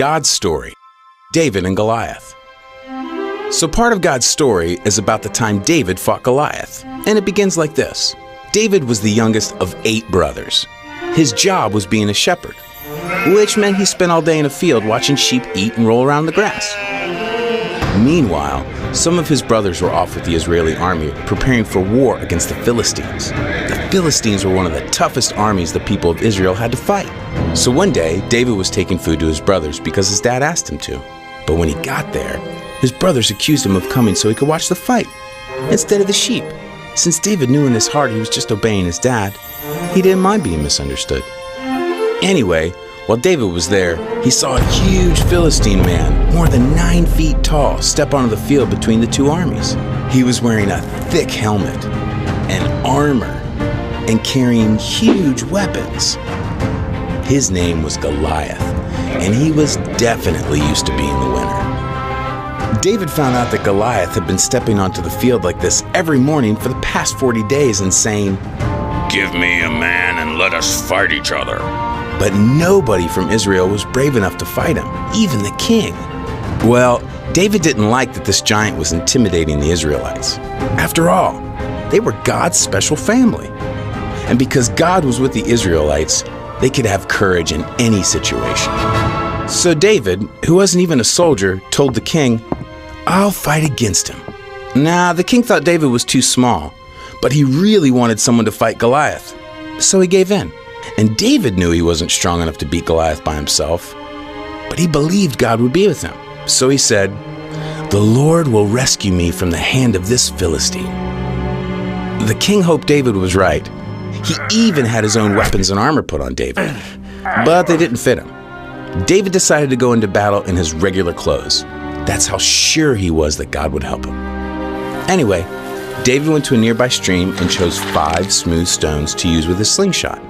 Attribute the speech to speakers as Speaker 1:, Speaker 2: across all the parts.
Speaker 1: God's story, David and Goliath. So part of God's story is about the time David fought Goliath, and it begins like this. David was the youngest of 8 brothers. His job was being a shepherd, which meant he spent all day in a field watching sheep eat and roll around the grass. Meanwhile, some of his brothers were off with the Israeli army preparing for war against the Philistines. The Philistines were one of the toughest armies the people of Israel had to fight. So one day, David was taking food to his brothers because his dad asked him to. But when he got there, his brothers accused him of coming so he could watch the fight instead of the sheep. Since David knew in his heart he was just obeying his dad, he didn't mind being misunderstood. Anyway, while David was there, he saw a huge Philistine man, more than 9 feet tall, step onto the field between the 2 armies. He was wearing a thick helmet and armor and carrying huge weapons. His name was Goliath, and he was definitely used to being the winner. David found out that Goliath had been stepping onto the field like this every morning for the past 40 days and saying,
Speaker 2: "Give me a man and let us fight each other."
Speaker 1: But nobody from Israel was brave enough to fight him, even the king. Well, David didn't like that this giant was intimidating the Israelites. After all, they were God's special family. And because God was with the Israelites, they could have courage in any situation. So David, who wasn't even a soldier, told the king, "I'll fight against him." Now, the king thought David was too small, but he really wanted someone to fight Goliath. So he gave in. And David knew he wasn't strong enough to beat Goliath by himself, but he believed God would be with him. So he said, "The Lord will rescue me from the hand of this Philistine." The king hoped David was right. He even had his own weapons and armor put on David, but they didn't fit him. David decided to go into battle in his regular clothes. That's how sure he was that God would help him. Anyway, David went to a nearby stream and chose 5 smooth stones to use with his slingshot.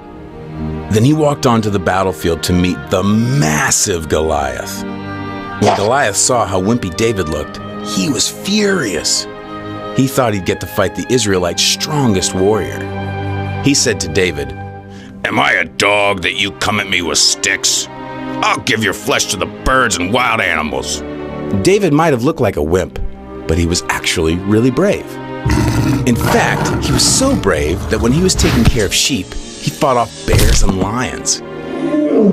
Speaker 1: Then he walked onto the battlefield to meet the massive Goliath. When Goliath saw how wimpy David looked, he was furious. He thought he'd get to fight the Israelites' strongest warrior. He said to David,
Speaker 2: "Am I a dog that you come at me with sticks? I'll give your flesh to the birds and wild animals."
Speaker 1: David might have looked like a wimp, but he was actually really brave. In fact, he was so brave that when he was taking care of sheep, he fought off bears and lions.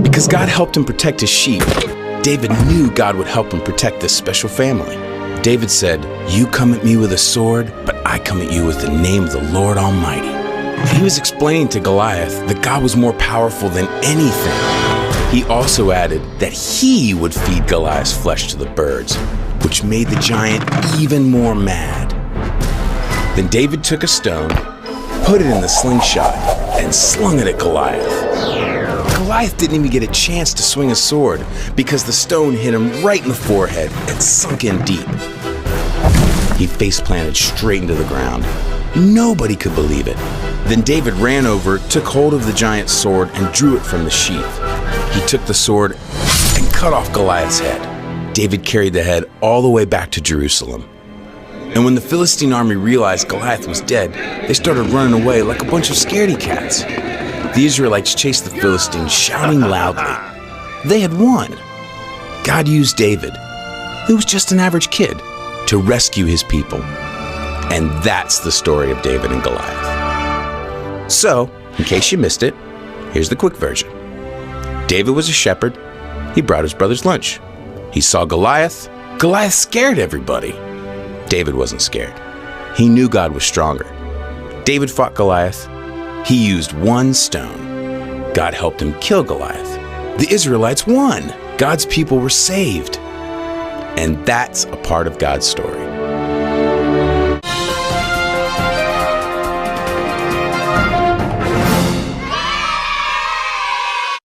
Speaker 1: Because God helped him protect his sheep, David knew God would help him protect this special family. David said, "You come at me with a sword, but I come at you with the name of the Lord Almighty." He was explaining to Goliath that God was more powerful than anything. He also added that he would feed Goliath's flesh to the birds, which made the giant even more mad. Then David took a stone, put it in the slingshot, and slung it at Goliath. Goliath didn't even get a chance to swing a sword because the stone hit him right in the forehead and sunk in deep. He face-planted straight into the ground. Nobody could believe it. Then David ran over, took hold of the giant's sword, and drew it from the sheath. He took the sword and cut off Goliath's head. David carried the head all the way back to Jerusalem. And when the Philistine army realized Goliath was dead, they started running away like a bunch of scaredy cats. The Israelites chased the Philistines, shouting loudly. They had won. God used David, who was just an average kid, to rescue his people. And that's the story of David and Goliath. So, in case you missed it, here's the quick version. David was a shepherd. He brought his brothers lunch. He saw Goliath. Goliath scared everybody. David wasn't scared. He knew God was stronger. David fought Goliath. He used 1 stone. God helped him kill Goliath. The Israelites won. God's people were saved. And that's a part of God's story.